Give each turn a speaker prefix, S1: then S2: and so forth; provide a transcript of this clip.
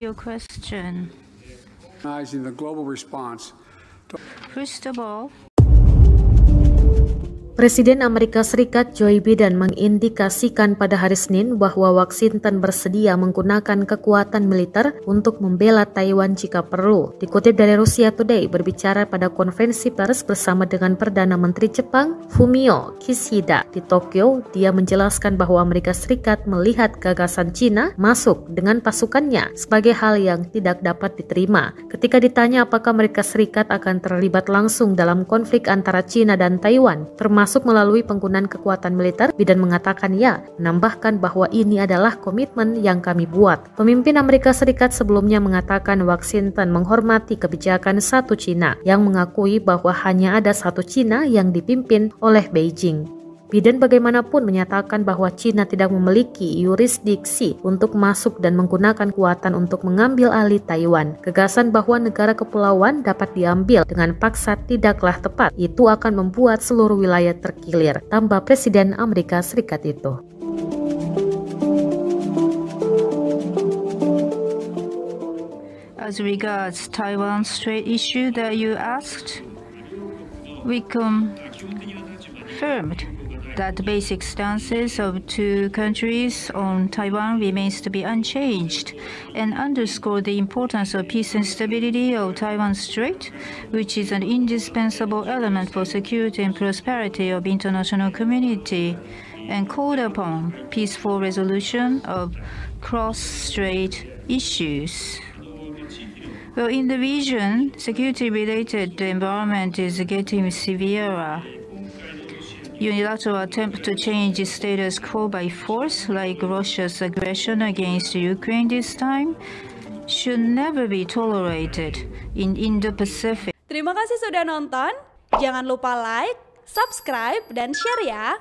S1: Your question.
S2: The global response.
S1: First of all,
S3: Presiden Amerika Serikat Joe Biden mengindikasikan pada hari Senin bahwa Washington bersedia menggunakan kekuatan militer untuk membela Taiwan jika perlu. Dikutip dari Russia Today, berbicara pada konferensi pers bersama dengan Perdana Menteri Jepang Fumio Kishida di Tokyo, dia menjelaskan bahwa Amerika Serikat melihat gagasan Cina masuk dengan pasukannya sebagai hal yang tidak dapat diterima. Ketika ditanya apakah Amerika Serikat akan terlibat langsung dalam konflik antara Cina dan Taiwan, termasuk melalui penggunaan kekuatan militer, Biden mengatakan ya, menambahkan bahwa ini adalah komitmen yang kami buat. Pemimpin Amerika Serikat sebelumnya mengatakan Washington menghormati kebijakan satu Cina, yang mengakui bahwa hanya ada satu Cina yang dipimpin oleh Beijing. Biden bagaimanapun menyatakan bahwa Cina tidak memiliki yurisdiksi untuk masuk dan menggunakan kekuatan untuk mengambil alih Taiwan. Gagasan bahwa negara kepulauan dapat diambil dengan paksa tidaklah tepat. Itu akan membuat seluruh wilayah terkilir, tambah Presiden Amerika Serikat itu.
S1: as regards Taiwan Strait issue that you asked, we confirmed that the basic stances of two countries on Taiwan remains to be unchanged and underscore the importance of peace and stability of Taiwan Strait, which is an indispensable element for security and prosperity of international community, and called upon peaceful resolution of cross-strait issues. Well, in the region, security-related environment is getting severer. Unilateral attempt to change status quo by force, like Russia's aggression against Ukraine this time, should never be tolerated in Indo-Pacific.
S4: Terima kasih sudah nonton. Jangan lupa like, subscribe, dan share ya.